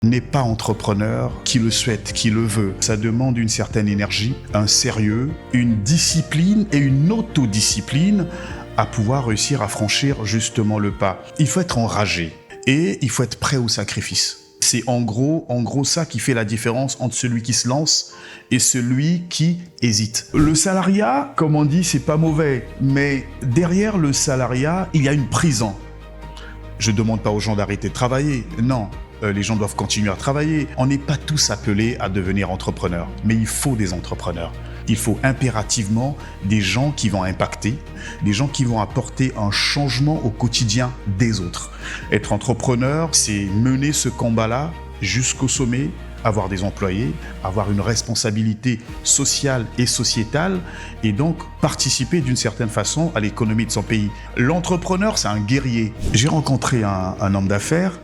n'est pas entrepreneur qui le souhaite, qui le veut. Ça demande une certaine énergie, un sérieux, une discipline et une autodiscipline à pouvoir réussir à franchir justement le pas. Il faut être enragé et il faut être prêt au sacrifice. C'est en gros ça qui fait la différence entre celui qui se lance et celui qui hésite. Le salariat, comme on dit, c'est pas mauvais, mais derrière le salariat, il y a une prison. Je ne demande pas aux gens d'arrêter de travailler, non. Les gens doivent continuer à travailler. On n'est pas tous appelés à devenir entrepreneurs, mais il faut des entrepreneurs. Il faut impérativement des gens qui vont impacter, des gens qui vont apporter un changement au quotidien des autres. Être entrepreneur, c'est mener ce combat-là jusqu'au sommet, avoir des employés, avoir une responsabilité sociale et sociétale et donc participer d'une certaine façon à l'économie de son pays. L'entrepreneur, c'est un guerrier. J'ai rencontré un homme d'affaires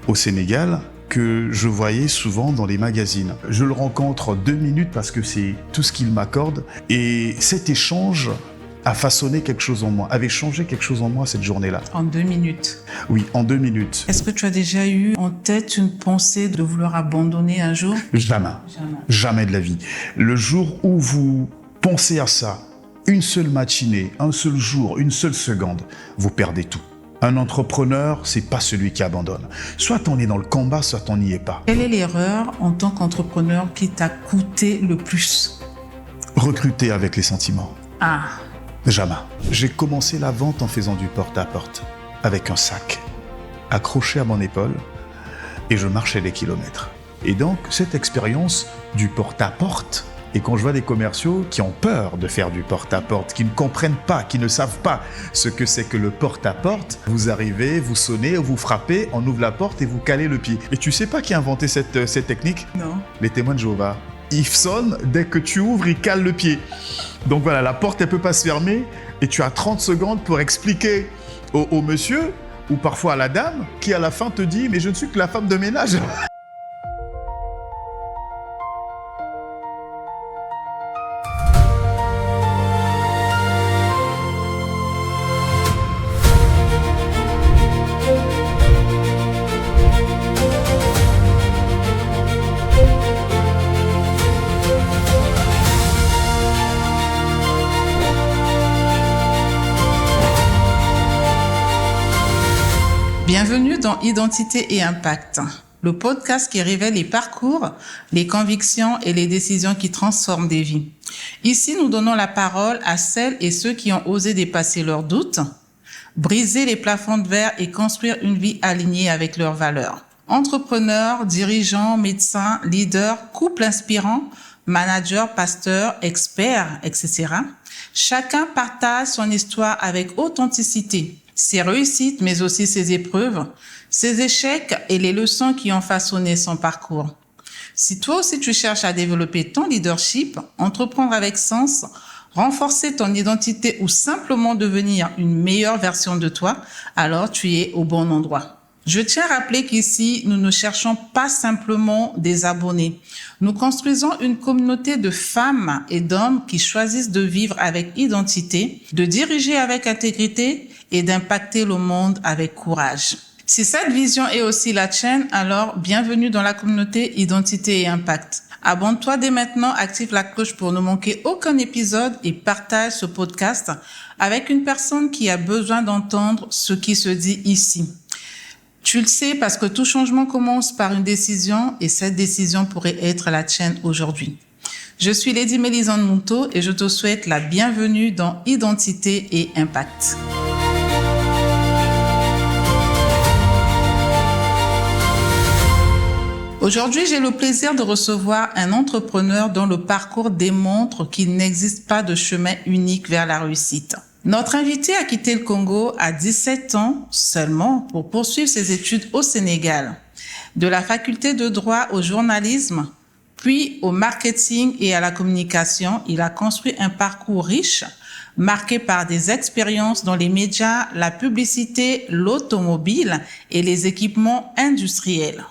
au Sénégal que je voyais souvent dans les magazines. Je le rencontre 2 minutes parce que c'est tout ce qu'il m'accorde et cet échange a façonné quelque chose en moi, avait changé quelque chose en moi cette journée-là. En 2 minutes? Oui, en 2 minutes. Est-ce que tu as déjà eu en tête une pensée de vouloir abandonner un jour? Jamais de la vie. Le jour où vous pensez à ça, une seule matinée, un seul jour, une seule seconde, vous perdez tout. Un entrepreneur, c'est pas celui qui abandonne. Soit on est dans le combat, soit on n'y est pas. Quelle est l'erreur en tant qu'entrepreneur qui t'a coûté le plus? Recruter avec les sentiments. Ah. Jamais. J'ai commencé la vente en faisant du porte-à-porte, avec un sac, accroché à mon épaule, et je marchais des kilomètres. Et donc, cette expérience du porte-à-porte, et quand je vois des commerciaux qui ont peur de faire du porte-à-porte, qui ne comprennent pas, qui ne savent pas ce que c'est que le porte-à-porte, vous arrivez, vous sonnez, vous frappez, on ouvre la porte et vous calez le pied. Et tu sais pas qui a inventé cette technique? Non. Les témoins de Jéhovah. Ils sonnent, dès que tu ouvres, ils calent le pied. Donc voilà, la porte, elle peut pas se fermer et tu as 30 secondes pour expliquer au monsieur ou parfois à la dame qui à la fin te dit « mais je ne suis que la femme de ménage ». Bienvenue dans Identité et Impact, le podcast qui révèle les parcours, les convictions et les décisions qui transforment des vies. Ici, nous donnons la parole à celles et ceux qui ont osé dépasser leurs doutes, briser les plafonds de verre et construire une vie alignée avec leurs valeurs. Entrepreneurs, dirigeants, médecins, leaders, couples inspirants, managers, pasteurs, experts, etc. Chacun partage son histoire avec authenticité. Ses réussites, mais aussi ses épreuves, ses échecs et les leçons qui ont façonné son parcours. Si toi aussi tu cherches à développer ton leadership, entreprendre avec sens, renforcer ton identité ou simplement devenir une meilleure version de toi, alors tu es au bon endroit. Je tiens à rappeler qu'ici, nous ne cherchons pas simplement des abonnés. Nous construisons une communauté de femmes et d'hommes qui choisissent de vivre avec identité, de diriger avec intégrité et d'impacter le monde avec courage. Si cette vision est aussi la tienne, alors bienvenue dans la communauté Identité et Impact. Abonne-toi dès maintenant, active la cloche pour ne manquer aucun épisode et partage ce podcast avec une personne qui a besoin d'entendre ce qui se dit ici. Tu le sais parce que tout changement commence par une décision et cette décision pourrait être la tienne aujourd'hui. Je suis Lady Mélisande Monteau et je te souhaite la bienvenue dans Identité et Impact. Aujourd'hui, j'ai le plaisir de recevoir un entrepreneur dont le parcours démontre qu'il n'existe pas de chemin unique vers la réussite. Notre invité a quitté le Congo à 17 ans seulement pour poursuivre ses études au Sénégal. De la faculté de droit au journalisme, puis au marketing et à la communication, il a construit un parcours riche, marqué par des expériences dans les médias, la publicité, l'automobile et les équipements industriels.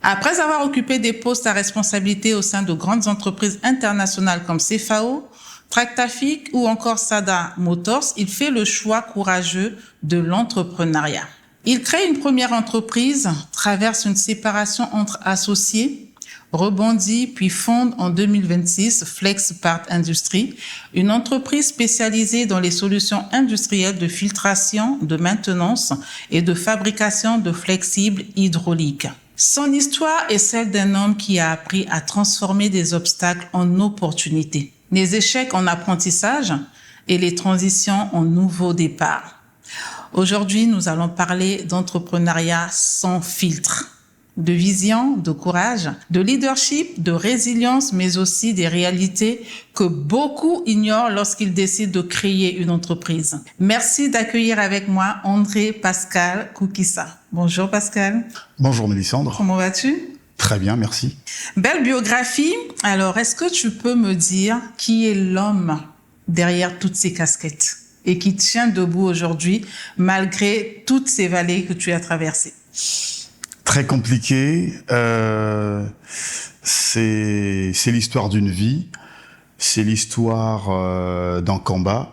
Après avoir occupé des postes à responsabilité au sein de grandes entreprises internationales comme CFAO, Tractafic ou encore Sada Motors, il fait le choix courageux de l'entrepreneuriat. Il crée une première entreprise, traverse une séparation entre associés, rebondit puis fonde en 2026 FlexPart Industries, une entreprise spécialisée dans les solutions industrielles de filtration, de maintenance et de fabrication de flexibles hydrauliques. Son histoire est celle d'un homme qui a appris à transformer des obstacles en opportunités, les échecs en apprentissage et les transitions en nouveaux départs. Aujourd'hui, nous allons parler d'entrepreneuriat sans filtre, de vision, de courage, de leadership, de résilience, mais aussi des réalités que beaucoup ignorent lorsqu'ils décident de créer une entreprise. Merci d'accueillir avec moi André Pascal Koukissa. Bonjour Pascal. Bonjour Mélissandre. Comment vas-tu? Très bien, merci. Belle biographie. Alors, est-ce que tu peux me dire qui est l'homme derrière toutes ces casquettes et qui tient debout aujourd'hui malgré toutes ces vallées que tu as traversées? Très compliqué. C'est l'histoire d'une vie, c'est l'histoire d'un combat.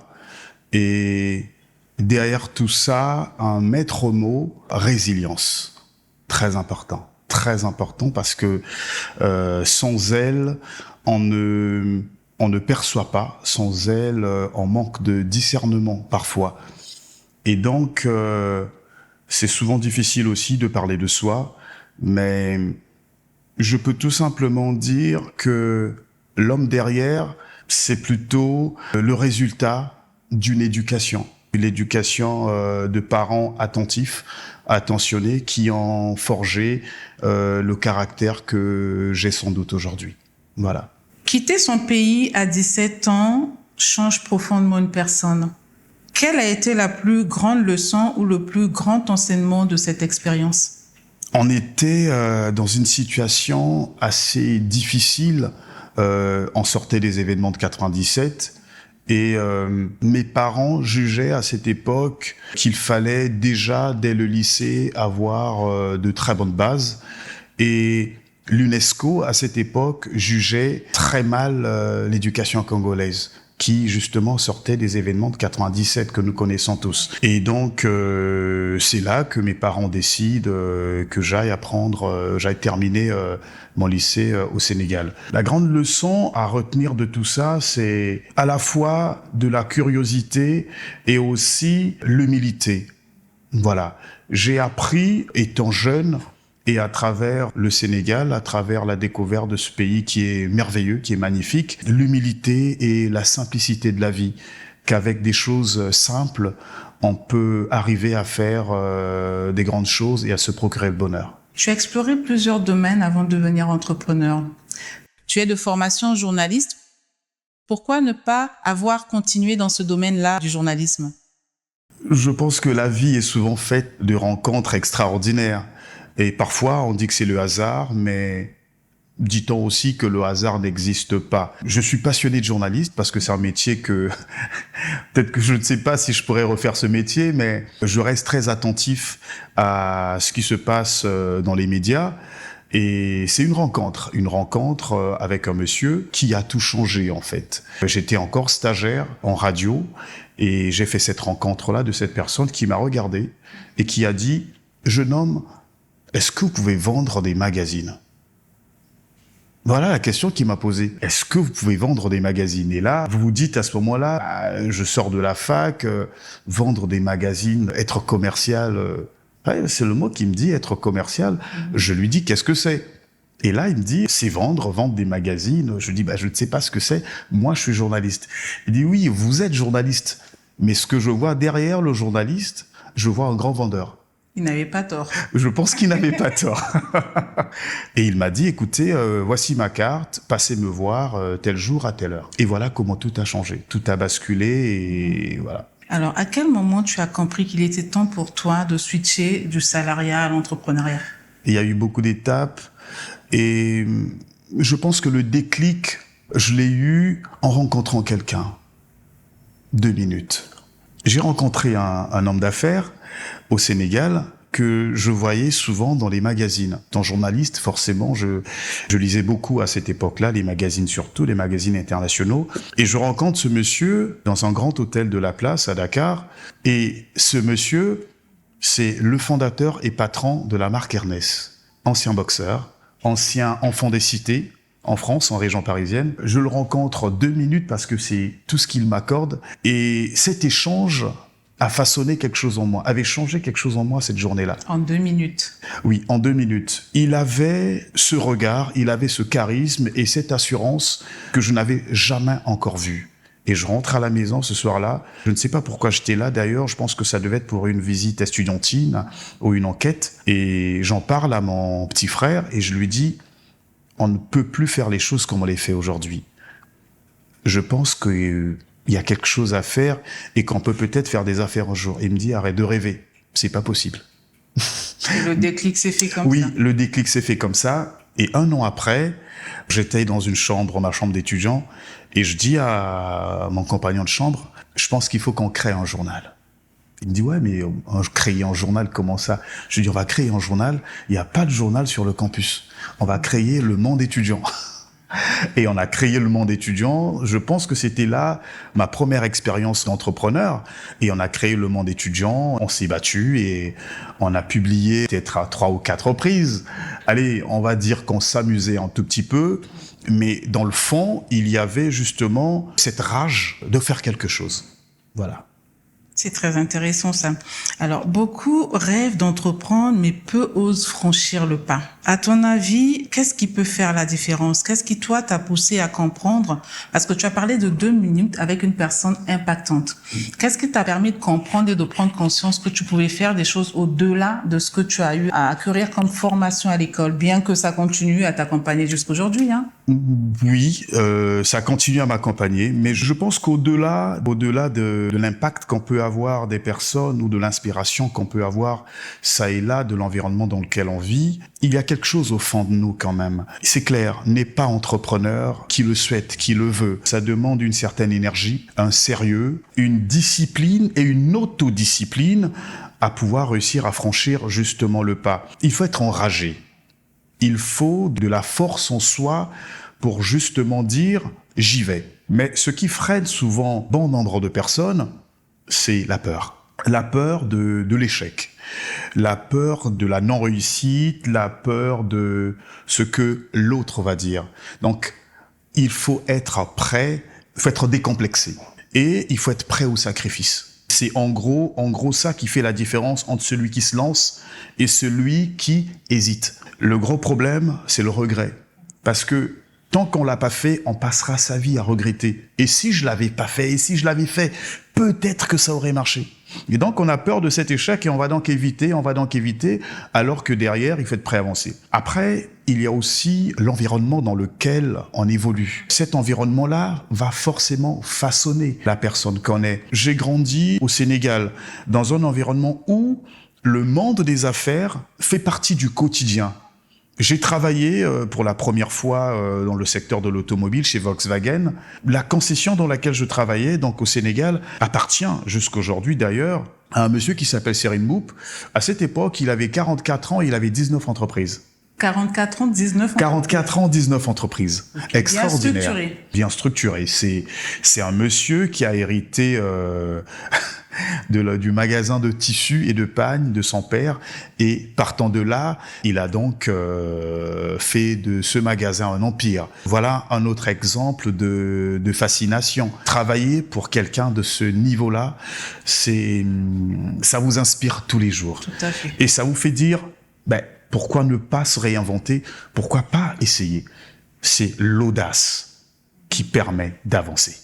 Et derrière tout ça, un maître mot, résilience. Très important parce que sans elle, on ne perçoit pas. Sans elle, on manque de discernement parfois. Et donc, c'est souvent difficile aussi de parler de soi, mais je peux tout simplement dire que l'homme derrière, c'est plutôt le résultat d'une éducation. L'éducation de parents attentifs, attentionnés, qui ont forgé le caractère que j'ai sans doute aujourd'hui. Voilà. Quitter son pays à 17 ans change profondément une personne. Quelle a été la plus grande leçon ou le plus grand enseignement de cette expérience? On était dans une situation assez difficile. On sortait des événements de 97 et mes parents jugeaient à cette époque qu'il fallait déjà, dès le lycée, avoir de très bonnes bases. Et l'UNESCO, à cette époque, jugeait très mal l'éducation congolaise, qui justement sortait des événements de 97 que nous connaissons tous. Et donc c'est là que mes parents décident que j'aille terminer mon lycée au Sénégal. La grande leçon à retenir de tout ça, c'est à la fois de la curiosité et aussi l'humilité. Voilà, j'ai appris étant jeune, et à travers le Sénégal, à travers la découverte de ce pays qui est merveilleux, qui est magnifique, l'humilité et la simplicité de la vie, qu'avec des choses simples, on peut arriver à faire des grandes choses et à se procurer le bonheur. Tu as exploré plusieurs domaines avant de devenir entrepreneur. Tu es de formation journaliste. Pourquoi ne pas avoir continué dans ce domaine-là du journalisme? Je pense que la vie est souvent faite de rencontres extraordinaires. Et parfois, on dit que c'est le hasard, mais dit-on aussi que le hasard n'existe pas. Je suis passionné de journaliste parce que c'est un métier que... Peut-être que je ne sais pas si je pourrais refaire ce métier, mais je reste très attentif à ce qui se passe dans les médias. Et c'est une rencontre avec un monsieur qui a tout changé en fait. J'étais encore stagiaire en radio et j'ai fait cette rencontre-là de cette personne qui m'a regardé et qui a dit « Jeune homme, est-ce que vous pouvez vendre des magazines ?» Voilà la question qu'il m'a posée. Est-ce que vous pouvez vendre des magazines? Et là, vous vous dites à ce moment-là, je sors de la fac, vendre des magazines, être commercial, ouais, c'est le mot qui me dit, être commercial. Je lui dis, qu'est-ce que c'est? Et là, il me dit, c'est vendre des magazines. Je dis, je ne sais pas ce que c'est. Moi, je suis journaliste. Il dit, oui, vous êtes journaliste. Mais ce que je vois derrière le journaliste, je vois un grand vendeur. Il n'avait pas tort. Je pense qu'il n'avait pas tort. Et il m'a dit, écoutez, voici ma carte, passez me voir tel jour à telle heure. Et voilà comment tout a changé. Tout a basculé et voilà. Alors, à quel moment tu as compris qu'il était temps pour toi de switcher du salariat à l'entrepreneuriat? Il y a eu beaucoup d'étapes et je pense que le déclic, je l'ai eu en rencontrant quelqu'un. 2 minutes. J'ai rencontré un homme d'affaires au Sénégal que je voyais souvent dans les magazines. En journaliste, forcément, je lisais beaucoup à cette époque-là, les magazines surtout, les magazines internationaux. Et je rencontre ce monsieur dans un grand hôtel de la place à Dakar. Et ce monsieur C'est le fondateur et patron de la marque Ernest. Ancien boxeur, ancien enfant des cités, en France, en région parisienne. Je le rencontre 2 minutes parce que c'est tout ce qu'il m'accorde. Et cet échange a façonné quelque chose en moi, avait changé quelque chose en moi cette journée-là. En 2 minutes. Oui, en 2 minutes. Il avait ce regard, il avait ce charisme et cette assurance que je n'avais jamais encore vue. Et je rentre à la maison ce soir-là. Je ne sais pas pourquoi j'étais là d'ailleurs. Je pense que ça devait être pour une visite estudiantine ou une enquête. Et j'en parle à mon petit frère et je lui dis « On ne peut plus faire les choses comme on les fait aujourd'hui. Je pense qu'il y a quelque chose à faire et qu'on peut peut-être faire des affaires un jour. » Et il me dit « Arrête de rêver. C'est pas possible. » Et le déclic s'est fait comme ça. Oui, le déclic s'est fait comme ça. Et 1 an après, j'étais dans une chambre, ma chambre d'étudiant, et je dis à mon compagnon de chambre, je pense qu'il faut qu'on crée un journal. Il me dit, ouais, mais créer un journal, comment ça? Je lui dis, on va créer un journal, il n'y a pas de journal sur le campus. On va créer le Monde étudiant. Et on a créé le Monde étudiant. Je pense que c'était là ma première expérience d'entrepreneur. Et on a créé le Monde étudiant. On s'est battu et on a publié peut-être à 3 ou 4 reprises. Allez, on va dire qu'on s'amusait un tout petit peu. Mais dans le fond, il y avait justement cette rage de faire quelque chose. Voilà. C'est très intéressant ça. Alors, beaucoup rêvent d'entreprendre, mais peu osent franchir le pas. À ton avis, qu'est-ce qui peut faire la différence? Qu'est-ce qui, toi, t'a poussé à comprendre? Parce que tu as parlé de 2 minutes avec une personne impactante. Qu'est-ce qui t'a permis de comprendre et de prendre conscience que tu pouvais faire des choses au-delà de ce que tu as eu à acquérir comme formation à l'école, bien que ça continue à t'accompagner jusqu'aujourd'hui, hein? Oui, ça continue à m'accompagner, mais je pense qu'au-delà de l'impact qu'on peut avoir des personnes ou de l'inspiration qu'on peut avoir ça et là de l'environnement dans lequel on vit, il y a quelque chose au fond de nous quand même. C'est clair, n'est pas entrepreneur qui le souhaite, qui le veut. Ça demande une certaine énergie, un sérieux, une discipline et une autodiscipline à pouvoir réussir à franchir justement le pas. Il faut être enragé. Il faut de la force en soi pour justement dire « j'y vais ». Mais ce qui freine souvent bon nombre de personnes, c'est la peur. La peur de l'échec, la peur de la non-réussite, la peur de ce que l'autre va dire. Donc, il faut être prêt, il faut être décomplexé. Et il faut être prêt au sacrifice. C'est en gros ça qui fait la différence entre celui qui se lance et celui qui hésite. Le gros problème, c'est le regret. Parce que tant qu'on l'a pas fait, on passera sa vie à regretter. Et si je l'avais pas fait, et si je l'avais fait, peut-être que ça aurait marché. Et donc, on a peur de cet échec et on va donc éviter, alors que derrière, il faut être prêt à avancer. Après, il y a aussi l'environnement dans lequel on évolue. Cet environnement-là va forcément façonner la personne qu'on est. J'ai grandi au Sénégal, dans un environnement où le monde des affaires fait partie du quotidien. J'ai travaillé pour la première fois dans le secteur de l'automobile chez Volkswagen. La concession dans laquelle je travaillais, donc au Sénégal, appartient jusqu'aujourd'hui d'ailleurs à un monsieur qui s'appelle Serine Mboup. À cette époque, il avait 44 ans et il avait 19 entreprises. 44 ans, 19 entreprises. 44 ans, 19 entreprises. Okay. Extraordinaire. Bien structuré. C'est un monsieur qui a hérité du magasin de tissus et de pagnes de son père. Et partant de là, il a donc fait de ce magasin un empire. Voilà un autre exemple de fascination. Travailler pour quelqu'un de ce niveau-là, ça vous inspire tous les jours. Tout à fait. Et ça vous fait dire, pourquoi ne pas se réinventer? Pourquoi pas essayer? C'est l'audace qui permet d'avancer.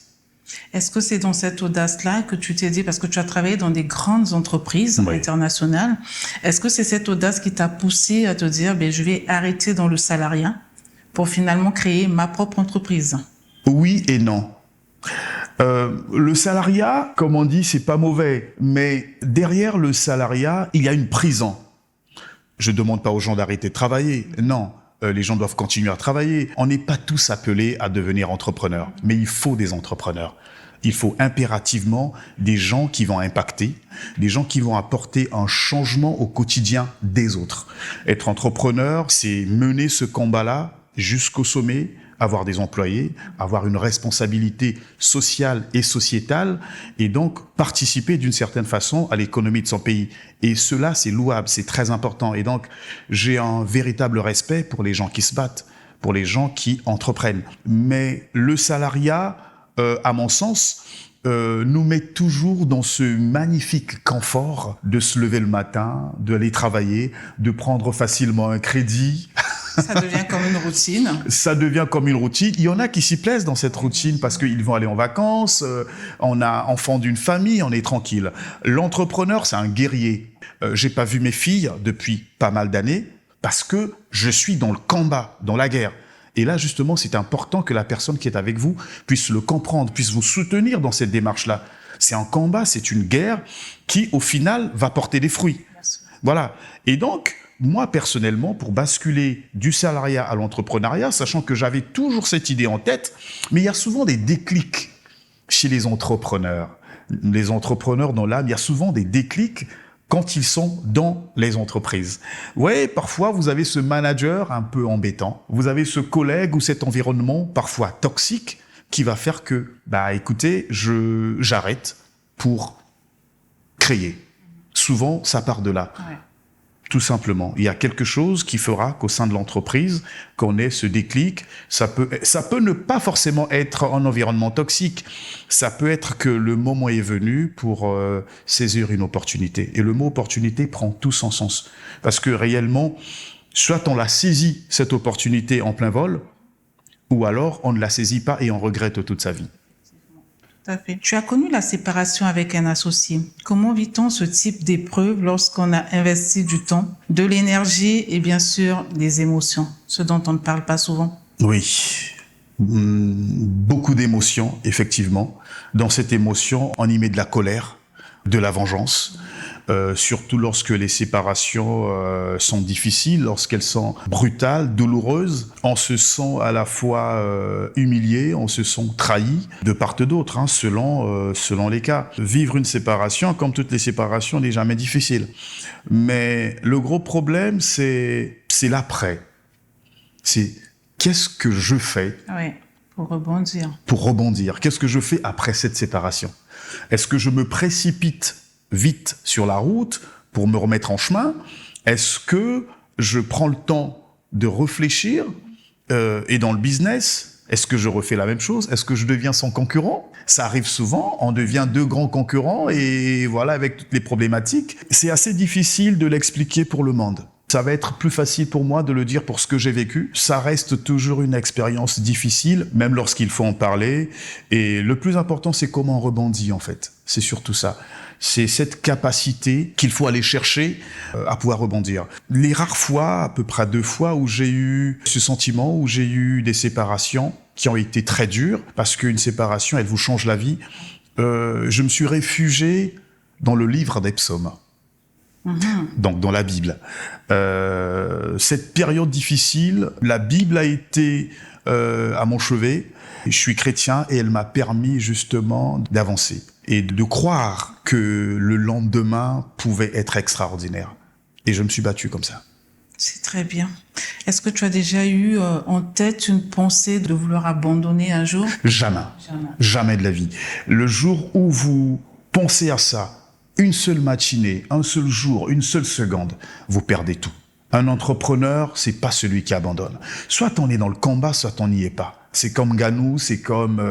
Est-ce que c'est dans cette audace-là que tu t'es dit, parce que tu as travaillé dans des grandes entreprises internationales, est-ce que c'est cette audace qui t'a poussé à te dire, je vais arrêter dans le salariat pour finalement créer ma propre entreprise? Oui et non. Le salariat, comme on dit, c'est pas mauvais, mais derrière le salariat, il y a une prison. Je ne demande pas aux gens d'arrêter de travailler, non. Les gens doivent continuer à travailler. On n'est pas tous appelés à devenir entrepreneurs, mais il faut des entrepreneurs. Il faut impérativement des gens qui vont impacter, des gens qui vont apporter un changement au quotidien des autres. Être entrepreneur, c'est mener ce combat-là jusqu'au sommet, avoir des employés, avoir une responsabilité sociale et sociétale, et donc participer d'une certaine façon à l'économie de son pays. Et cela, c'est louable, c'est très important. Et donc, j'ai un véritable respect pour les gens qui se battent, pour les gens qui entreprennent. Mais le salariat, à mon sens, nous met toujours dans ce magnifique confort de se lever le matin, d'aller travailler, de prendre facilement un crédit. Ça devient comme une routine. Ça devient comme une routine. Il y en a qui s'y plaisent dans cette routine parce qu'ils vont aller en vacances, on a enfant d'une famille, on est tranquille. L'entrepreneur, c'est un guerrier. J'ai pas vu mes filles depuis pas mal d'années parce que je suis dans le combat, dans la guerre. Et là, justement, c'est important que la personne qui est avec vous puisse le comprendre, puisse vous soutenir dans cette démarche-là. C'est un combat, c'est une guerre qui, au final, va porter des fruits. Voilà. Et donc, moi, personnellement, pour basculer du salariat à l'entrepreneuriat, sachant que j'avais toujours cette idée en tête, mais il y a souvent des déclics chez les entrepreneurs. Les entrepreneurs dans l'âme, il y a souvent des déclics quand ils sont dans les entreprises. Ouais, parfois, vous avez ce manager un peu embêtant. Vous avez ce collègue ou cet environnement parfois toxique qui va faire que, écoutez, j'arrête pour créer. Souvent, ça part de là. Ouais. Tout simplement. Il y a quelque chose qui fera qu'au sein de l'entreprise, qu'on ait ce déclic. Ça peut ne pas forcément être un environnement toxique. Ça peut être que le moment est venu pour saisir une opportunité. Et le mot opportunité prend tout son sens. Parce que réellement, soit on l'a saisi, cette opportunité en plein vol, ou alors on ne la saisit pas et on regrette toute sa vie. Tout à fait. Tu as connu la séparation avec un associé. Comment vit-on ce type d'épreuve lorsqu'on a investi du temps, de l'énergie et bien sûr des émotions, ce dont on ne parle pas souvent? Oui, beaucoup d'émotions, effectivement. Dans cette émotion, on y met de la colère, de la vengeance. Surtout lorsque les séparations sont difficiles, lorsqu'elles sont brutales, douloureuses. On se sent à la fois humilié, on se sent trahi de part et d'autre, selon les cas. Vivre une séparation, comme toutes les séparations, n'est jamais difficile. Mais le gros problème, c'est l'après. C'est qu'est-ce que je fais? Oui, pour rebondir. Pour rebondir. Qu'est-ce que je fais après cette séparation? Est-ce que je me précipite vite sur la route pour me remettre en chemin? Est-ce que je prends le temps de réfléchir et dans le business, est-ce que je refais la même chose? Est-ce que je deviens son concurrent? Ça arrive souvent, on devient deux grands concurrents et voilà, avec toutes les problématiques. C'est assez difficile de l'expliquer pour le monde. Ça va être plus facile pour moi de le dire pour ce que j'ai vécu. Ça reste toujours une expérience difficile, même lorsqu'il faut en parler. Et le plus important, c'est comment on rebondit, en fait. C'est surtout ça. C'est cette capacité qu'il faut aller chercher à pouvoir rebondir. Les rares fois, à peu près 2 fois, où j'ai eu ce sentiment, où j'ai eu des séparations qui ont été très dures, parce qu'une séparation, elle vous change la vie, je me suis réfugié dans le livre des psaumes. Donc dans la Bible. Cette période difficile, la Bible a été à mon chevet. Je suis chrétien et elle m'a permis justement d'avancer et de croire que le lendemain pouvait être extraordinaire. Et je me suis battu comme ça. C'est très bien. Est-ce que tu as déjà eu en tête une pensée de vouloir abandonner un jour? Jamais de la vie. Le jour où vous pensez à ça, une seule matinée, un seul jour, une seule seconde, vous perdez tout. Un entrepreneur, c'est pas celui qui abandonne. Soit on est dans le combat, soit on n'y est pas. C'est comme Ganou, c'est comme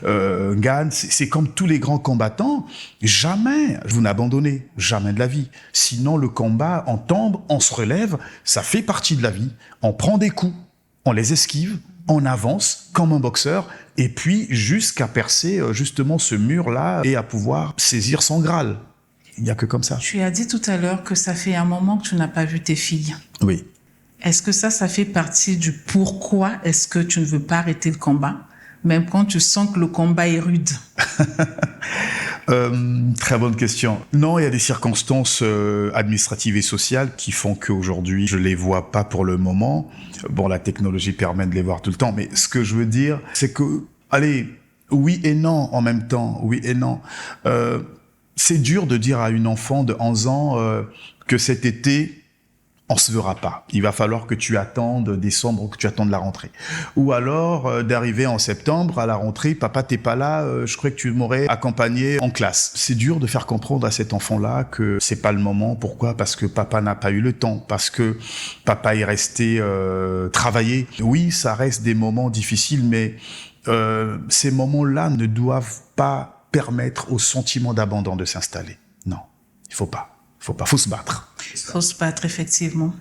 Gann, c'est comme tous les grands combattants. Jamais vous n'abandonnez, jamais de la vie. Sinon, le combat, on tombe, on se relève, ça fait partie de la vie. On prend des coups, on les esquive, on avance comme un boxeur, et puis jusqu'à percer justement ce mur-là et à pouvoir saisir son Graal. Il n'y a que comme ça. Tu as dit tout à l'heure que ça fait un moment que tu n'as pas vu tes filles. Oui. Est-ce que ça fait partie du pourquoi est-ce que tu ne veux pas arrêter le combat, même quand tu sens que le combat est rude? Très bonne question. Non, il y a des circonstances administratives et sociales qui font qu'aujourd'hui, je les vois pas pour le moment. Bon, la technologie permet de les voir tout le temps, mais ce que je veux dire, c'est que, allez, oui et non en même temps, oui et non. C'est dur de dire à une enfant de 11 ans que cet été, on se verra pas. Il va falloir que tu attendes décembre ou que tu attendes la rentrée. Ou alors d'arriver en septembre à la rentrée, papa t'es pas là, je croyais que tu m'aurais accompagné en classe. C'est dur de faire comprendre à cet enfant-là que c'est pas le moment. Pourquoi ? Parce que papa n'a pas eu le temps, parce que papa est resté travailler. Oui, ça reste des moments difficiles, mais ces moments-là ne doivent pas permettre au sentiment d'abandon de s'installer. Non, il faut pas, faut se battre. Il faut se battre, effectivement.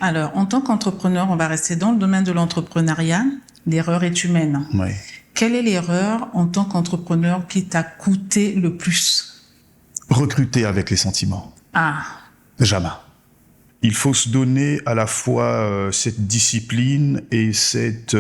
Alors, en tant qu'entrepreneur, on va rester dans le domaine de l'entrepreneuriat. L'erreur est humaine. Oui. Quelle est l'erreur en tant qu'entrepreneur qui t'a coûté le plus ? Recruter avec les sentiments. Ah. Jamais. Il faut se donner à la fois cette discipline et cette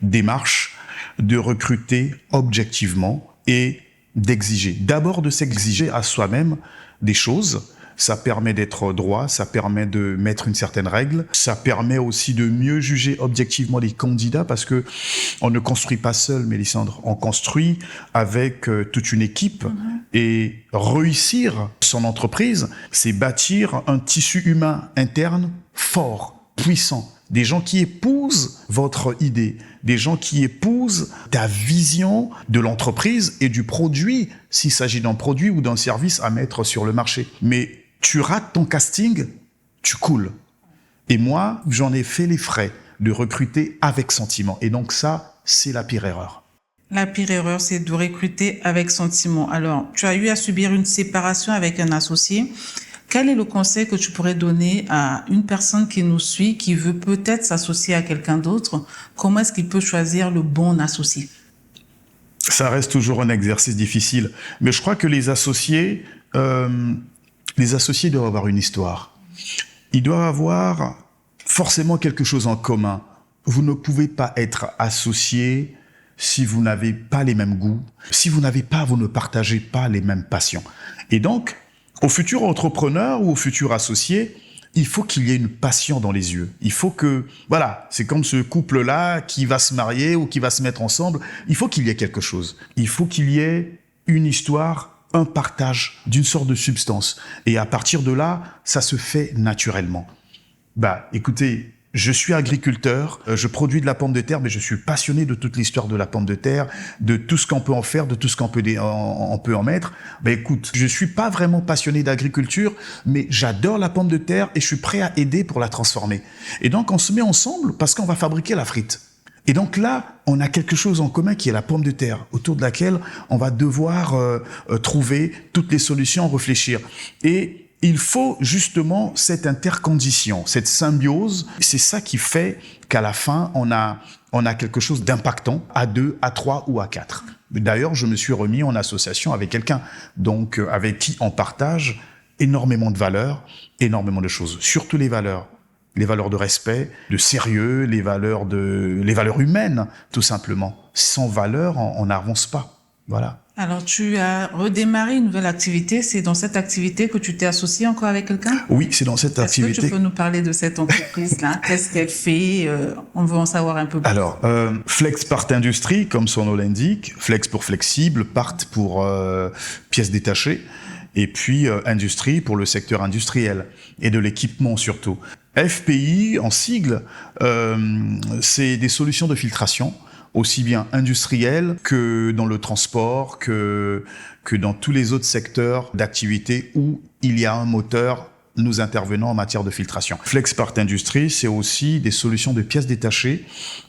démarche de recruter objectivement et d'exiger. D'abord de s'exiger à soi-même des choses. Ça permet d'être droit, ça permet de mettre une certaine règle, ça permet aussi de mieux juger objectivement les candidats parce que on ne construit pas seul, Mélissandre, on construit avec toute une équipe et réussir son entreprise, c'est bâtir un tissu humain interne fort, puissant. Des gens qui épousent votre idée, des gens qui épousent ta vision de l'entreprise et du produit, s'il s'agit d'un produit ou d'un service à mettre sur le marché. Mais tu rates ton casting, tu coules. Et moi, j'en ai fait les frais de recruter avec sentiment. Et donc ça, c'est la pire erreur. La pire erreur, c'est de recruter avec sentiment. Alors, tu as eu à subir une séparation avec un associé. Quel est le conseil que tu pourrais donner à une personne qui nous suit, qui veut peut-être s'associer à quelqu'un d'autre? Comment est-ce qu'il peut choisir le bon associé? Ça reste toujours un exercice difficile. Mais je crois que les associés doivent avoir une histoire. Ils doivent avoir forcément quelque chose en commun. Vous ne pouvez pas être associé si vous n'avez pas les mêmes goûts, si vous ne partagez pas les mêmes passions. Et donc, au futur entrepreneur ou au futur associé, il faut qu'il y ait une passion dans les yeux. Il faut que, voilà, c'est comme ce couple-là qui va se marier ou qui va se mettre ensemble. Il faut qu'il y ait quelque chose. Il faut qu'il y ait une histoire, un partage d'une sorte de substance. Et à partir de là, ça se fait naturellement. Écoutez, je suis agriculteur, je produis de la pomme de terre, mais je suis passionné de toute l'histoire de la pomme de terre, de tout ce qu'on peut en faire, de tout ce qu'on peut en mettre. Écoute, je suis pas vraiment passionné d'agriculture, mais j'adore la pomme de terre et je suis prêt à aider pour la transformer. Et donc, on se met ensemble parce qu'on va fabriquer la frite. Et donc là, on a quelque chose en commun qui est la pomme de terre, autour de laquelle on va devoir trouver toutes les solutions, réfléchir. Et il faut justement cette intercondition, cette symbiose. C'est ça qui fait qu'à la fin, on a quelque chose d'impactant à 2, à 3 ou à 4. D'ailleurs, je me suis remis en association avec quelqu'un, donc avec qui on partage énormément de valeurs, énormément de choses, surtout les valeurs de respect, de sérieux, les valeurs humaines, tout simplement. Sans valeurs, on n'avance pas. Voilà. Alors, tu as redémarré une nouvelle activité. C'est dans cette activité que tu t'es associé encore avec quelqu'un? Oui, c'est dans cette activité. Est-ce que tu peux nous parler de cette entreprise-là? Qu'est-ce qu'elle fait? On veut en savoir un peu plus. Alors, Flex Part Industrie, comme son nom l'indique, Flex pour flexible, Part pour pièces détachées, et puis Industrie pour le secteur industriel et de l'équipement surtout. FPI, en sigle, c'est des solutions de filtration, aussi bien industrielles que dans le transport, que dans tous les autres secteurs d'activité où il y a un moteur, nous intervenons en matière de filtration. Flex Part Industrie, c'est aussi des solutions de pièces détachées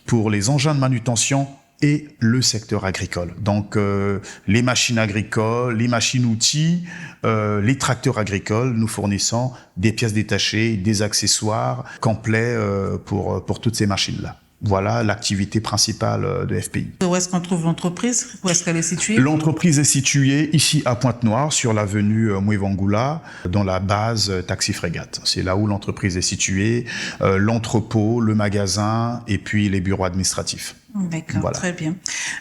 pour les engins de manutention et le secteur agricole. Donc, les machines agricoles, les machines-outils, les tracteurs agricoles, nous fournissons des pièces détachées, des accessoires complets pour toutes ces machines-là. Voilà l'activité principale de FPI. Où est-ce qu'on trouve l'entreprise? Où est-ce qu'elle est située? L'entreprise est située ici à Pointe-Noire, sur l'avenue Mouevangula, dans la base Taxi Frégate. C'est là où l'entreprise est située, l'entrepôt, le magasin et puis les bureaux administratifs. D'accord, voilà. Très bien.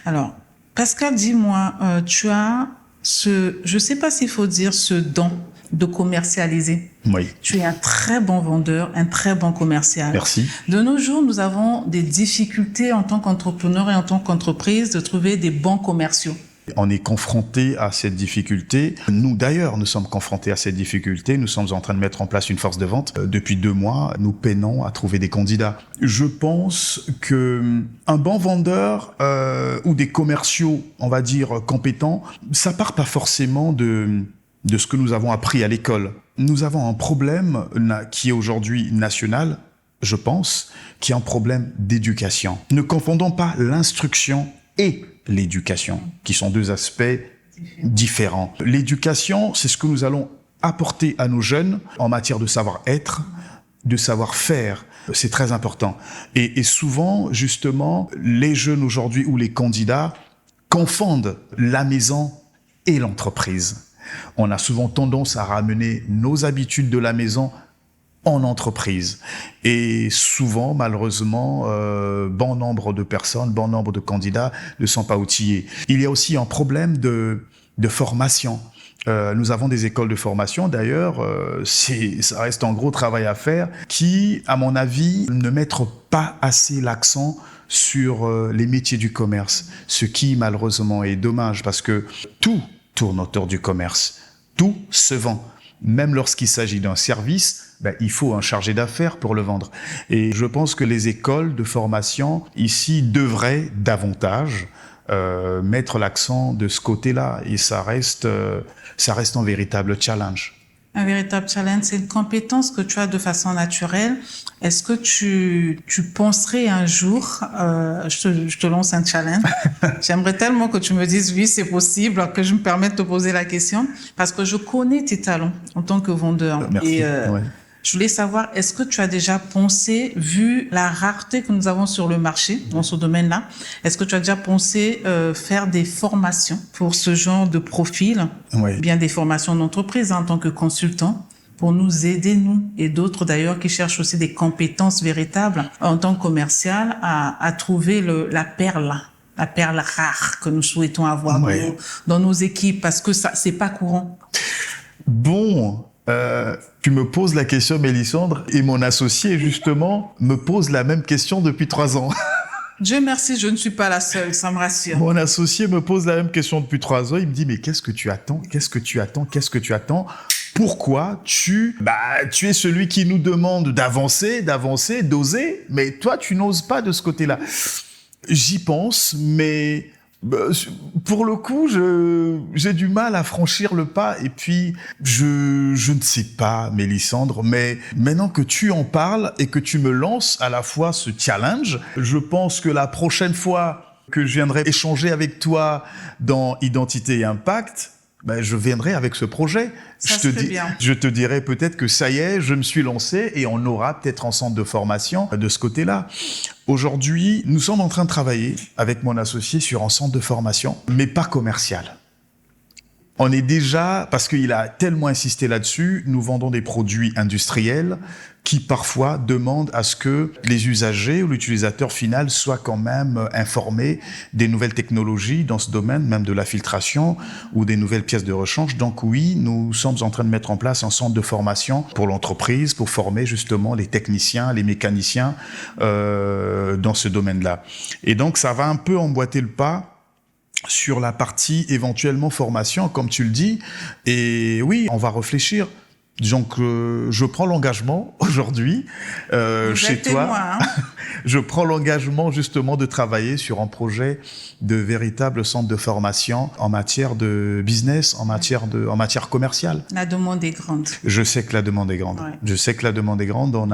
Alors, Pascal, dis-moi, tu as je ne sais pas s'il faut dire ce don de commercialiser. Oui. Tu es un très bon vendeur, un très bon commercial. Merci. De nos jours, nous avons des difficultés en tant qu'entrepreneur et en tant qu'entreprise de trouver des bons commerciaux. On est confronté à cette difficulté. Nous, d'ailleurs, nous sommes confrontés à cette difficulté. Nous sommes en train de mettre en place une force de vente. Depuis 2 mois, nous peinons à trouver des candidats. Je pense que un bon vendeur ou des commerciaux, on va dire, compétents, ça part pas forcément de ce que nous avons appris à l'école. Nous avons un problème qui est aujourd'hui national, je pense, qui est un problème d'éducation. Ne confondons pas l'instruction et l'éducation, qui sont 2 aspects différents. L'éducation, c'est ce que nous allons apporter à nos jeunes en matière de savoir-être, de savoir-faire. C'est très important. Et souvent, justement, les jeunes aujourd'hui ou les candidats confondent la maison et l'entreprise. On a souvent tendance à ramener nos habitudes de la maison en entreprise. Et souvent, malheureusement, bon nombre de personnes, bon nombre de candidats ne sont pas outillés. Il y a aussi un problème de formation. Nous avons des écoles de formation, d'ailleurs, ça reste un gros travail à faire, qui, à mon avis, ne mettent pas assez l'accent sur les métiers du commerce, ce qui, malheureusement, est dommage, parce que tout tourne autour du commerce. Tout se vend. Même lorsqu'il s'agit d'un service, il faut un chargé d'affaires pour le vendre. Et je pense que les écoles de formation ici devraient davantage mettre l'accent de ce côté-là. Et ça reste un véritable challenge. Un véritable challenge, c'est une compétence que tu as de façon naturelle. Est-ce que tu penserais un jour, je te lance un challenge, j'aimerais tellement que tu me dises oui, c'est possible, que je me permette de te poser la question, parce que je connais tes talents en tant que vendeur. Merci. Et Ouais. je voulais savoir, est-ce que tu as déjà pensé, vu la rareté que nous avons sur le marché dans ce domaine-là, est-ce que tu as déjà pensé faire des formations pour ce genre de profil, Ouais. bien des formations d'entreprise en tant que consultant, pour nous aider, nous et d'autres d'ailleurs qui cherchent aussi des compétences véritables en tant que commercial à trouver la perle rare que nous souhaitons avoir Ouais. dans nos équipes, parce que ça, c'est pas courant. Bon, tu me poses la question, Mélissandre, et mon associé, justement, me pose la même question depuis 3 ans. Dieu merci, je ne suis pas la seule, ça me rassure. Mon associé me pose la même question depuis 3 ans. Il me dit, mais qu'est-ce que tu attends? Qu'est-ce que tu attends? Qu'est-ce que tu attends? Pourquoi tu es celui qui nous demande d'avancer, d'oser, mais toi, tu n'oses pas de ce côté-là. J'y pense, mais pour le coup, j'ai du mal à franchir le pas. Et puis, je ne sais pas, Mélissandre, mais maintenant que tu en parles et que tu me lances à la fois ce challenge, je pense que la prochaine fois que je viendrai échanger avec toi dans Identité et Impact, je viendrai avec ce projet. Je te dirai peut-être que ça y est, je me suis lancé et on aura peut-être un centre de formation de ce côté-là. Aujourd'hui, nous sommes en train de travailler avec mon associé sur un centre de formation, mais pas commercial. On est déjà, parce qu'il a tellement insisté là-dessus, nous vendons des produits industriels qui parfois demandent à ce que les usagers ou l'utilisateur final soient quand même informés des nouvelles technologies dans ce domaine, même de la filtration ou des nouvelles pièces de rechange. Donc oui, nous sommes en train de mettre en place un centre de formation pour l'entreprise, pour former justement les techniciens, les mécaniciens dans ce domaine-là. Et donc ça va un peu emboîter le pas sur la partie éventuellement formation, comme tu le dis. Et oui, on va réfléchir. Donc, je prends l'engagement aujourd'hui chez toi. Témoin, hein. Je prends l'engagement justement de travailler sur un projet de véritable centre de formation en matière de business, en matière commerciale. La demande est grande. Je sais que la demande est grande. Ouais. Je sais que la demande est grande. On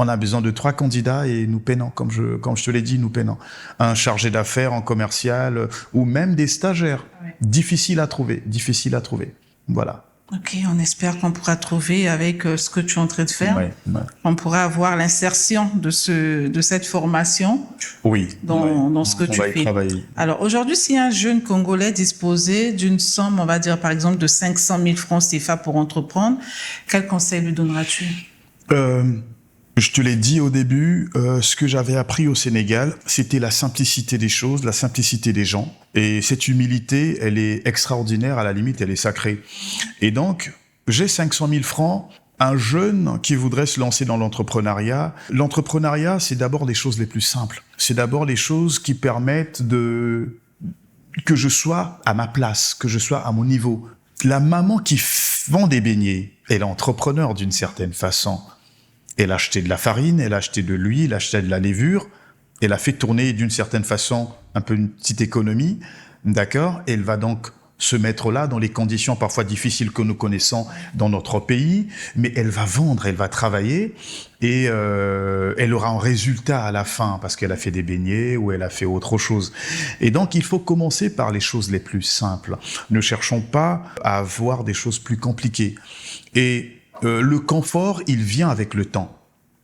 a besoin de 3 candidats et nous peinons, comme je te l'ai dit, nous peinons. Un chargé d'affaires en commercial ou même des stagiaires. Ouais. Difficile à trouver. Voilà. Ok, on espère qu'on pourra trouver avec ce que tu es en train de faire. Ouais. On pourra avoir l'insertion de cette formation Oui. dans ce que tu On va y fais. travailler. Alors aujourd'hui, si un jeune Congolais disposait d'une somme, on va dire par exemple de 500 000 francs CFA pour entreprendre, quel conseil lui donneras-tu? Je te l'ai dit au début, ce que j'avais appris au Sénégal, c'était la simplicité des choses, la simplicité des gens. Et cette humilité, elle est extraordinaire, à la limite, elle est sacrée. Et donc, j'ai 500 000 francs. Un jeune qui voudrait se lancer dans l'entrepreneuriat, c'est d'abord les choses les plus simples. C'est d'abord les choses qui permettent que je sois à ma place, que je sois à mon niveau. La maman qui vend des beignets, elle est entrepreneur d'une certaine façon. Elle a acheté de la farine, elle a acheté de l'huile, elle a acheté de la levure, elle a fait tourner d'une certaine façon un peu une petite économie, d'accord ? Elle va donc se mettre là dans les conditions parfois difficiles que nous connaissons dans notre pays, mais elle va vendre, elle va travailler et elle aura un résultat à la fin parce qu'elle a fait des beignets ou elle a fait autre chose. Et donc il faut commencer par les choses les plus simples. Ne cherchons pas à avoir des choses plus compliquées. Et le confort, il vient avec le temps.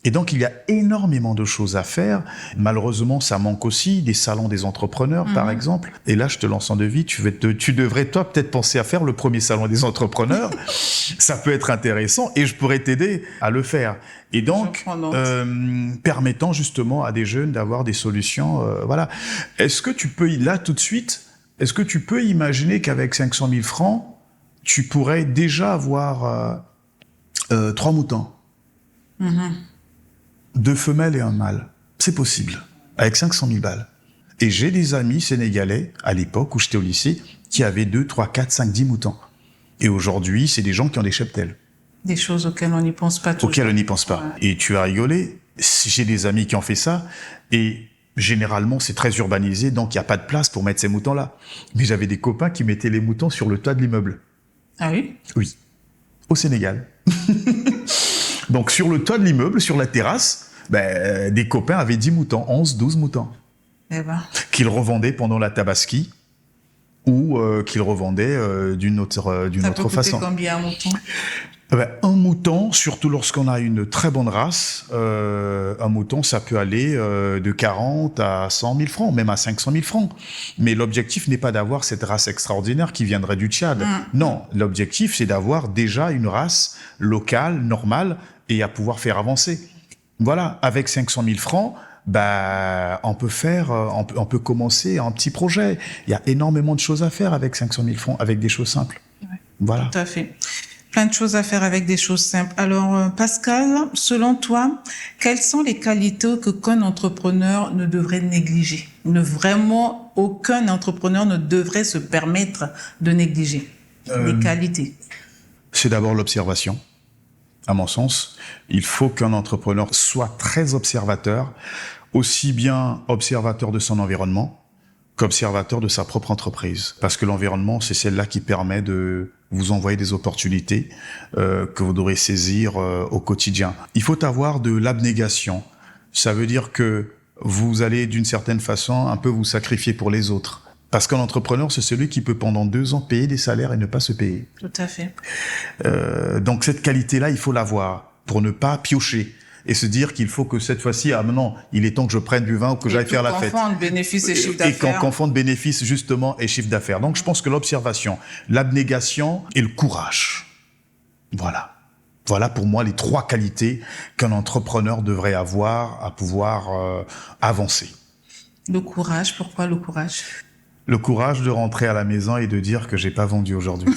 Et donc, il y a énormément de choses à faire. Malheureusement, ça manque aussi des salons des entrepreneurs, par exemple. Et là, je te lance en devis. Tu devrais, toi, peut-être penser à faire le premier salon des entrepreneurs. Ça peut être intéressant et je pourrais t'aider à le faire. Et donc, permettant justement à des jeunes d'avoir des solutions. Voilà. Est-ce que tu peux, là, tout de suite, est-ce que tu peux imaginer qu'avec 500 000 francs, tu pourrais déjà avoir 3 moutons 2 femelles et un mâle. C'est possible, avec 500 000 balles. Et j'ai des amis sénégalais, à l'époque où j'étais au lycée, qui avaient 2, 3, 4, 5, 10 moutons. Et aujourd'hui, c'est des gens qui ont des cheptels. Des choses auxquelles on n'y pense pas toujours. Auxquelles on n'y pense pas. Ouais. Et tu as rigolé, j'ai des amis qui ont fait ça, et généralement, c'est très urbanisé, donc il n'y a pas de place pour mettre ces moutons-là. Mais j'avais des copains qui mettaient les moutons sur le toit de l'immeuble. Ah oui ? Oui, au Sénégal. Donc, sur le toit de l'immeuble, sur la terrasse, des copains avaient 10 moutons, 11, 12 moutons. Eh ben. Qu'ils revendaient pendant la tabaski ou qu'ils revendaient d'une autre façon. Ça peut coûter combien un mouton ? Un mouton, surtout lorsqu'on a une très bonne race, un mouton, ça peut aller de 40 à 100 000 francs, même à 500 000 francs. Mais l'objectif n'est pas d'avoir cette race extraordinaire qui viendrait du Tchad. Non, l'objectif, c'est d'avoir déjà une race locale, normale, et à pouvoir faire avancer. Voilà, avec 500 000 francs, on peut commencer un petit projet. Il y a énormément de choses à faire avec 500 000 francs, avec des choses simples. Ouais, voilà. Tout à fait. Plein de choses à faire avec des choses simples. Alors, Pascal, selon toi, quelles sont les qualités qu'un entrepreneur ne devrait négliger ? Vraiment, aucun entrepreneur ne devrait se permettre de négliger. Les qualités. C'est d'abord l'observation. À mon sens, il faut qu'un entrepreneur soit très observateur, aussi bien observateur de son environnement qu'observateur de sa propre entreprise. Parce que l'environnement, c'est celle-là qui permet de vous envoyer des opportunités que vous devrez saisir au quotidien. Il faut avoir de l'abnégation. Ça veut dire que vous allez, d'une certaine façon, un peu vous sacrifier pour les autres. Parce qu'un entrepreneur, c'est celui qui peut pendant 2 ans payer des salaires et ne pas se payer. Tout à fait. Donc cette qualité-là, il faut l'avoir pour ne pas piocher et se dire qu'il faut que cette fois-ci, maintenant, il est temps que je prenne du vin ou que j'aille faire la fête. Et qu'on confonde bénéfices et chiffre d'affaires. Et qu'on confonde bénéfices, justement, et chiffre d'affaires. Donc je pense que l'observation, l'abnégation et le courage. Voilà. Voilà pour moi les 3 qualités qu'un entrepreneur devrait avoir à pouvoir avancer. Le courage, pourquoi le courage ? Le courage de rentrer à la maison et de dire que j'ai pas vendu aujourd'hui.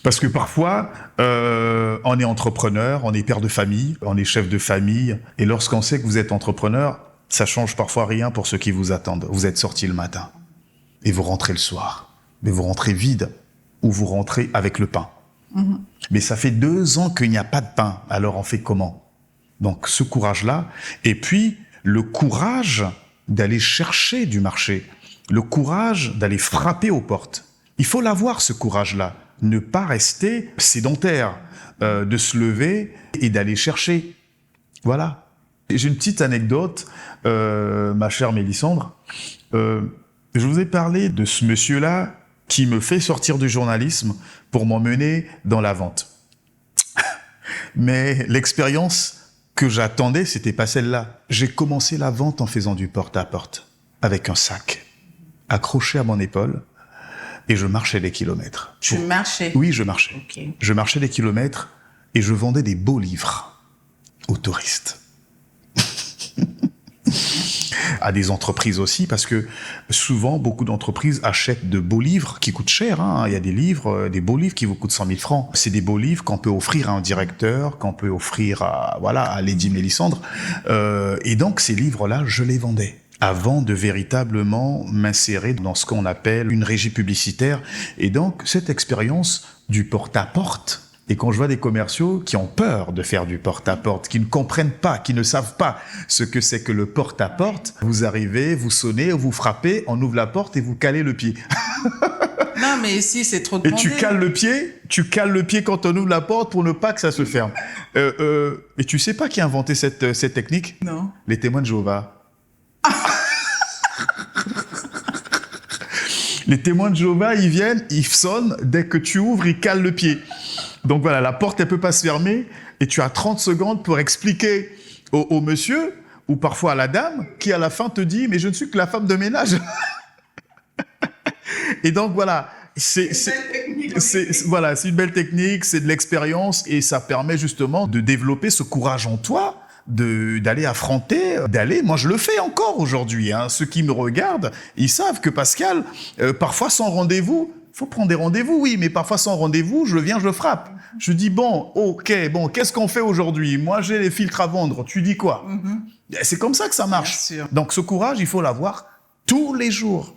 Parce que parfois, on est entrepreneur, on est père de famille, on est chef de famille, et lorsqu'on sait que vous êtes entrepreneur, ça change parfois rien pour ceux qui vous attendent. Vous êtes sorti le matin et vous rentrez le soir, mais vous rentrez vide ou vous rentrez avec le pain. Mais ça fait 2 ans qu'il n'y a pas de pain, alors on fait comment ? Donc ce courage-là, et puis le courage d'aller chercher du marché, le courage d'aller frapper aux portes. Il faut l'avoir, ce courage-là. Ne pas rester sédentaire, de se lever et d'aller chercher. Voilà. J'ai une petite anecdote, ma chère Mélissandre. Je vous ai parlé de ce monsieur-là qui me fait sortir du journalisme pour m'emmener dans la vente. Mais l'expérience que j'attendais, c'était pas celle-là. J'ai commencé la vente en faisant du porte-à-porte, avec un sac, accroché à mon épaule, et je marchais des kilomètres. Tu marchais ? Oui, je marchais. Okay. Je marchais des kilomètres, et je vendais des beaux livres aux touristes. À des entreprises aussi, parce que souvent, beaucoup d'entreprises achètent de beaux livres qui coûtent cher. Hein. Il y a des livres, des beaux livres qui vous coûtent 100 000 francs. C'est des beaux livres qu'on peut offrir à un directeur, qu'on peut offrir à Lady Mélissandre. Et donc, ces livres-là, je les vendais avant de véritablement m'insérer dans ce qu'on appelle une régie publicitaire. Et donc, cette expérience du porte-à-porte, et quand je vois des commerciaux qui ont peur de faire du porte-à-porte, qui ne comprennent pas, qui ne savent pas ce que c'est que le porte-à-porte, vous arrivez, vous sonnez, vous frappez, on ouvre la porte et vous calez le pied. Non, mais ici, c'est trop Et demandé. tu cales le pied quand on ouvre la porte pour ne pas que ça se ferme. Et tu sais pas qui a inventé cette technique? Non. Les témoins de Jéhovah. Les témoins de Jéhovah, ils viennent, ils sonnent, dès que tu ouvres, ils calent le pied. Donc voilà, la porte, elle peut pas se fermer, et tu as 30 secondes pour expliquer au monsieur, ou parfois à la dame, qui à la fin te dit « mais je ne suis que la femme de ménage ». Et donc voilà, c'est une belle technique, c'est de l'expérience, et ça permet justement de développer ce courage en toi, d'aller affronter, moi je le fais encore aujourd'hui, hein. Ceux qui me regardent, ils savent que Pascal, parfois sans rendez-vous, faut prendre des rendez-vous, oui, mais parfois sans rendez-vous, je viens, je frappe. Je dis bon, qu'est-ce qu'on fait aujourd'hui? Moi j'ai les filtres à vendre, tu dis quoi? C'est comme ça que ça marche. Bien sûr. Donc ce courage, il faut l'avoir tous les jours.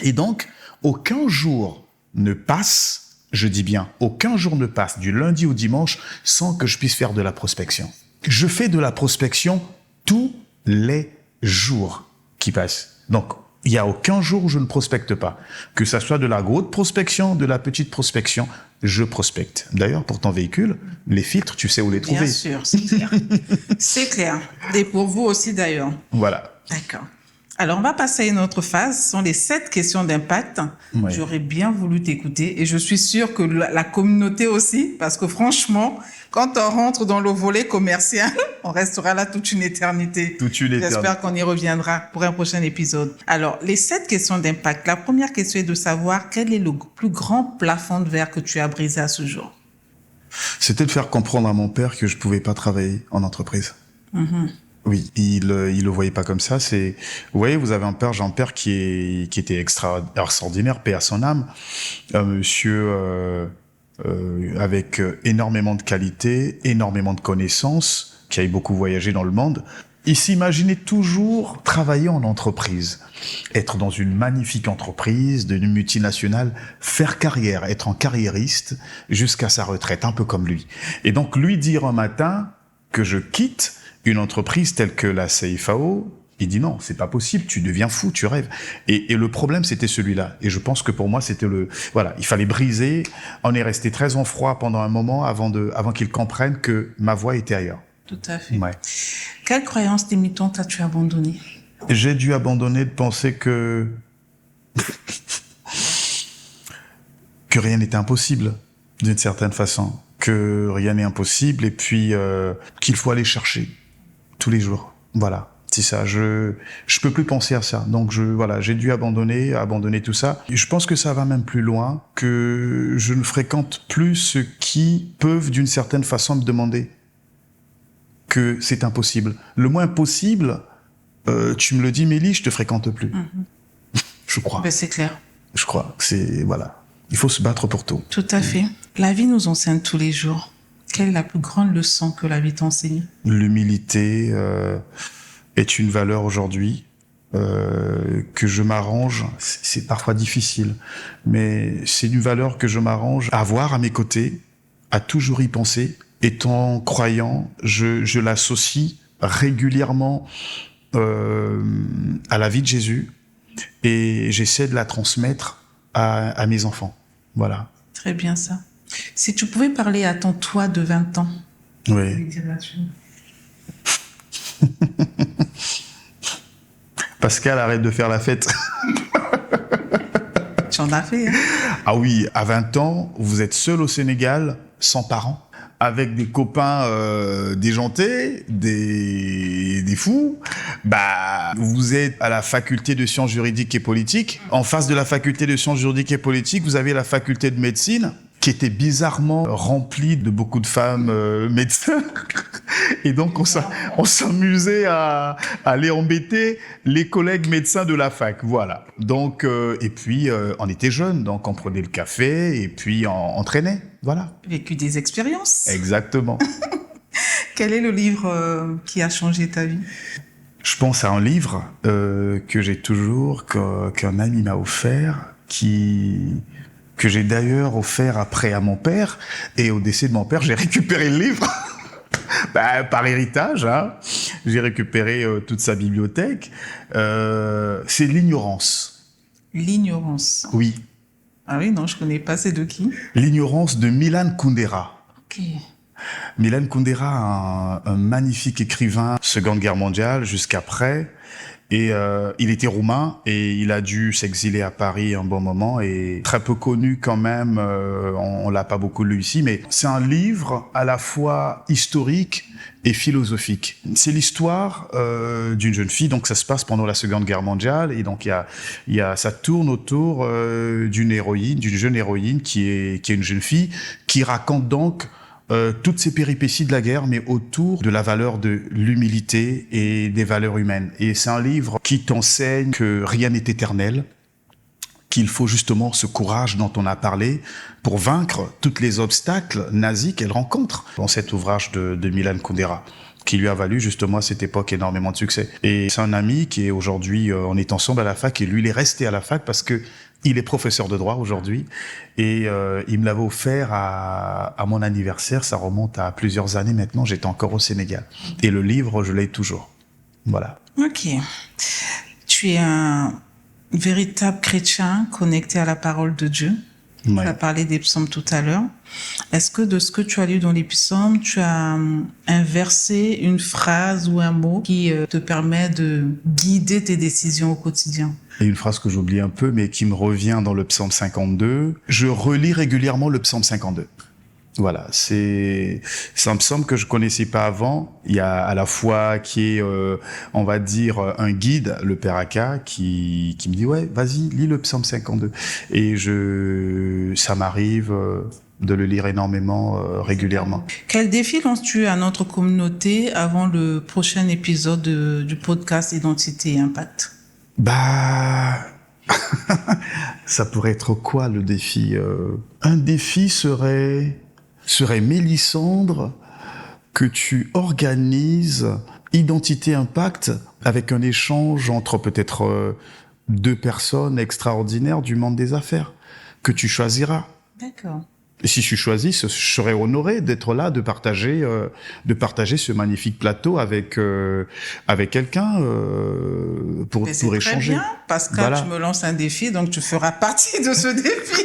Et donc, aucun jour ne passe, je dis bien, aucun jour ne passe du lundi au dimanche sans que je puisse faire de la prospection. Je fais de la prospection tous les jours qui passent. Donc, il n'y a aucun jour où je ne prospecte pas. Que ça soit de la grosse prospection, de la petite prospection, je prospecte. D'ailleurs, pour ton véhicule, les filtres, tu sais où les trouver. Bien sûr, c'est clair. C'est clair. Et pour vous aussi, d'ailleurs. Voilà. D'accord. Alors, on va passer à une autre phase. Ce sont les 7 questions d'impact. Ouais. J'aurais bien voulu t'écouter et je suis sûre que la communauté aussi, parce que franchement, quand on rentre dans le volet commercial, on restera là toute une éternité. Toute une éternité. J'espère qu'on y reviendra pour un prochain épisode. Alors, les 7 questions d'impact. La première question est de savoir quel est le plus grand plafond de verre que tu as brisé à ce jour. C'était de faire comprendre à mon père que je pouvais pas travailler en entreprise. Oui, il le voyait pas comme ça. Vous voyez, vous avez un père, Jean-Père, qui était extraordinaire, paix à son âme, un monsieur avec énormément de qualité, énormément de connaissances, qui a beaucoup voyagé dans le monde. Il s'imaginait toujours travailler en entreprise, être dans une magnifique entreprise, d'une multinationale, faire carrière, être un carriériste jusqu'à sa retraite, un peu comme lui. Et donc lui dire un matin que je quitte une entreprise telle que la CFAO, il dit non, c'est pas possible, tu deviens fou, tu rêves. Et le problème, c'était celui-là. Et je pense que pour moi, c'était voilà, il fallait briser. On est resté très en froid pendant un moment avant qu'il comprenne que ma voie était ailleurs. Tout à fait. Ouais. Quelle croyance limitante as-tu abandonnée? J'ai dû abandonner de penser que rien n'était impossible, d'une certaine façon. Que rien n'est impossible et puis qu'il faut aller chercher tous les jours. Voilà. C'est ça, je peux plus penser à ça. Donc j'ai dû abandonner tout ça. Et je pense que ça va même plus loin, que je ne fréquente plus ceux qui peuvent d'une certaine façon me demander que c'est impossible. Le moins possible, tu me le dis, Mélie, je te freiquente plus. Je crois. Ben, c'est clair. Je crois que voilà. Il faut se battre pour tout. Tout à fait. La vie nous enseigne tous les jours. Quelle est la plus grande leçon que la vie t'enseigne? L'humilité est une valeur aujourd'hui que je m'arrange. C'est parfois difficile, mais c'est une valeur que je m'arrange à avoir à mes côtés, à toujours y penser. Étant croyant, je l'associe régulièrement à la vie de Jésus et j'essaie de la transmettre à mes enfants. Voilà. Très bien ça. Si tu pouvais parler à ton toi de 20 ans, oui. lui dirais-tu? Pascal, arrête de faire la fête. Tu en as fait, hein? Ah oui, à 20 ans, vous êtes seul au Sénégal, sans parents, avec des copains déjantés, des fous. Vous êtes à la faculté de sciences juridiques et politiques. En face de la faculté de sciences juridiques et politiques, vous avez la faculté de médecine, qui était bizarrement remplie de beaucoup de femmes médecins. Et donc, on s'amusait à aller embêter les collègues médecins de la fac. Voilà. Donc, et puis, on était jeunes, donc on prenait le café et puis on traînait. Voilà. Vécu des expériences. Exactement. Quel est le livre qui a changé ta vie? Je pense à un livre que j'ai toujours, qu'un ami m'a offert, que j'ai d'ailleurs offert après à mon père. Et au décès de mon père, j'ai récupéré le livre. Par héritage, hein. J'ai récupéré toute sa bibliothèque. C'est L'ignorance. L'ignorance. Oui. Ah oui, non, je connais pas. C'est de qui? L'ignorance de Milan Kundera. Ok. Milan Kundera, un magnifique écrivain, Seconde Guerre mondiale jusqu'après. Et il était roumain et il a dû s'exiler à Paris un bon moment et très peu connu quand même, on l'a pas beaucoup lu ici, mais c'est un livre à la fois historique et philosophique. C'est l'histoire d'une jeune fille, donc ça se passe pendant la Seconde Guerre mondiale et donc ça tourne autour d'une jeune héroïne qui est une jeune fille qui raconte donc toutes ces péripéties de la guerre, mais autour de la valeur de l'humilité et des valeurs humaines. Et c'est un livre qui t'enseigne que rien n'est éternel, qu'il faut justement ce courage dont on a parlé pour vaincre tous les obstacles nazis qu'elle rencontre dans cet ouvrage de Milan Kundera, qui lui a valu justement à cette époque énormément de succès. Et c'est un ami qui est aujourd'hui, on est ensemble à la fac, et lui, il est resté à la fac parce que il est professeur de droit aujourd'hui et il me l'avait offert à mon anniversaire. Ça remonte à plusieurs années maintenant. J'étais encore au Sénégal. Et le livre, je l'ai toujours. Voilà. Ok. Tu es un véritable chrétien connecté à la parole de Dieu. Ouais. Tu as parlé des psaumes tout à l'heure. Est-ce que de ce que tu as lu dans les psaumes, tu as un verset, une phrase ou un mot qui te permet de guider tes décisions au quotidien? Et une phrase que j'oublie un peu, mais qui me revient dans le psaume 52. Je relis régulièrement le psaume 52. Voilà, c'est un psaume que je connaissais pas avant. Il y a à la fois qui est, on va dire, un guide, le Père Aka, qui me dit ouais, vas-y, lis le psaume 52. Et ça m'arrive de le lire énormément régulièrement. Quel défi lances-tu à notre communauté avant le prochain épisode du podcast Identité et Impact? Ça pourrait être quoi le défi? Un défi serait Mélissandre, que tu organises Identité Impact avec un échange entre peut-être deux personnes extraordinaires du monde des affaires que tu choisiras. D'accord. Et si je suis choisi, je serais honoré d'être là, de partager ce magnifique plateau avec quelqu'un pour échanger. Très bien, Pascal, voilà. Tu me lances un défi, donc tu feras partie de ce défi.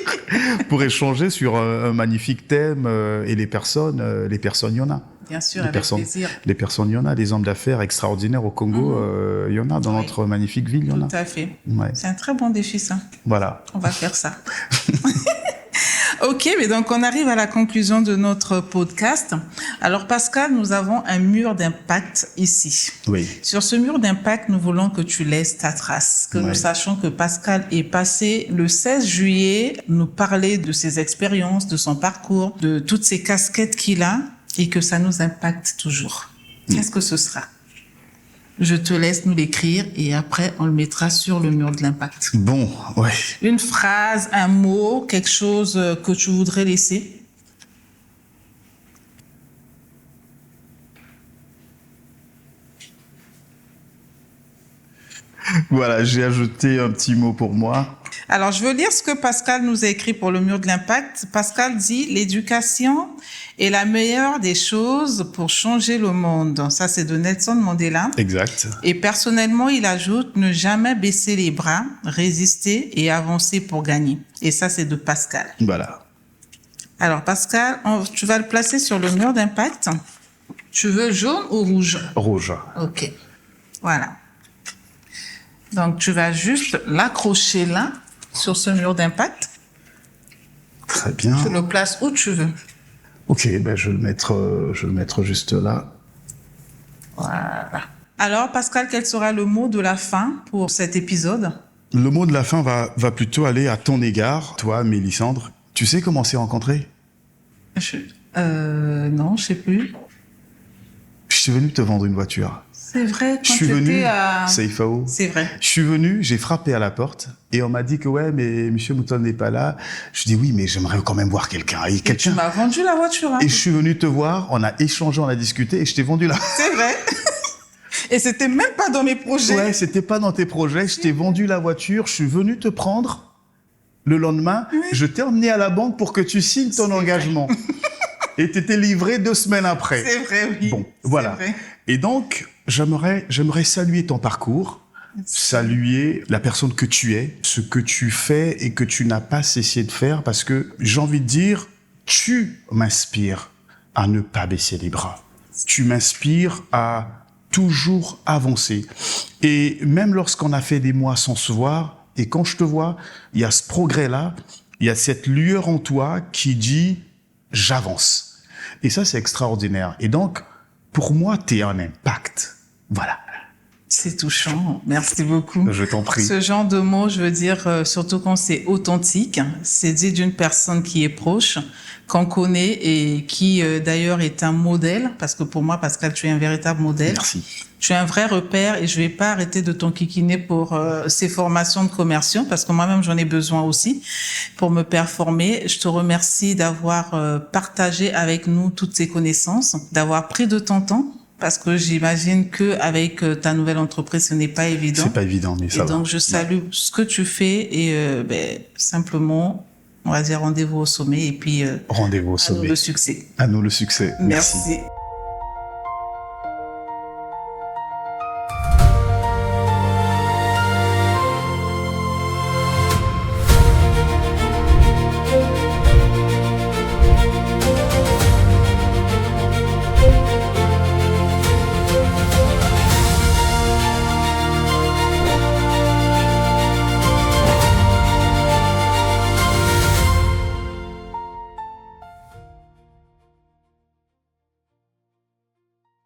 Pour échanger sur un magnifique thème et les personnes, il y en a. Bien sûr, avec plaisir. Les personnes, il y en a. Des hommes d'affaires extraordinaires au Congo, il y en a. Dans notre magnifique ville, il y en a. Tout à fait. Ouais. C'est un très bon défi, ça. Voilà. On va faire ça. Ok, mais donc on arrive à la conclusion de notre podcast. Alors Pascal, nous avons un mur d'impact ici. Oui. Sur ce mur d'impact, nous voulons que tu laisses ta trace, que nous sachions que Pascal est passé le 16 juillet nous parler de ses expériences, de son parcours, de toutes ces casquettes qu'il a et que ça nous impacte toujours. Qu'est-ce que ce sera ? Je te laisse nous l'écrire et après, on le mettra sur le mur de l'impact. Bon, ouais. Une phrase, un mot, quelque chose que tu voudrais laisser? Voilà, j'ai ajouté un petit mot pour moi. Alors, je veux lire ce que Pascal nous a écrit pour le mur de l'impact. Pascal dit « L'éducation est la meilleure des choses pour changer le monde ». Ça, c'est de Nelson Mandela. Exact. Et personnellement, il ajoute « Ne jamais baisser les bras, résister et avancer pour gagner ». Et ça, c'est de Pascal. Voilà. Alors, Pascal, tu vas le placer sur le mur d'impact. Tu veux jaune ou rouge? Rouge. OK. Voilà. Donc, tu vas juste l'accrocher là, sur ce mur d'impact. Très bien. Tu le places où tu veux. Ok, ben je vais le mettre juste là. Voilà. Alors, Pascal, quel sera le mot de la fin pour cet épisode? Le mot de la fin va plutôt aller à ton égard, toi, Mélissandre. Tu sais comment on s'est rencontrés? Non, je sais plus. Je suis venu te vendre une voiture. C'est vrai, quand je suis venu à Saïfao. C'est vrai. Je suis venu, j'ai frappé à la porte et on m'a dit que ouais, mais Monsieur Mouton n'est pas là. Je dis oui, mais j'aimerais quand même voir quelqu'un. Et tu m'as vendu la voiture. Hein. Et je suis venu te voir, on a échangé, on a discuté et je t'ai vendu là. C'est vrai. Et c'était même pas dans mes projets. Ouais, c'était pas dans tes projets. Je t'ai vendu la voiture, je suis venu te prendre. Le lendemain, je t'ai emmené à la banque pour que tu signes ton engagement. Et t'étais livré 2 semaines après. C'est vrai, oui. Bon, voilà. Vrai. Et donc, j'aimerais saluer ton parcours, saluer la personne que tu es, ce que tu fais et que tu n'as pas cessé de faire, parce que j'ai envie de dire, tu m'inspires à ne pas baisser les bras. Tu m'inspires à toujours avancer. Et même lorsqu'on a fait des mois sans se voir, et quand je te vois, il y a ce progrès-là, il y a cette lueur en toi qui dit « j'avance ». Et ça, c'est extraordinaire. Et donc, pour moi, t'es un impact. Voilà. C'est touchant. Merci beaucoup. Je t'en prie. Ce genre de mots, je veux dire, surtout quand c'est authentique, c'est dit d'une personne qui est proche, qu'on connaît et qui, d'ailleurs, est un modèle. Parce que pour moi, Pascal, tu es un véritable modèle. Merci. Tu es un vrai repère et je vais pas arrêter de t'enquiquiner pour ces formations de commerciaux parce que moi-même, j'en ai besoin aussi pour me performer. Je te remercie d'avoir partagé avec nous toutes ces connaissances, d'avoir pris de ton temps. Parce que j'imagine que avec ta nouvelle entreprise, ce n'est pas évident. C'est pas évident, mais ça va. Et donc, je salue ce que tu fais et simplement, on va dire rendez-vous au sommet et puis rendez-vous au sommet. à nous le succès. À nous le succès. Merci. Merci.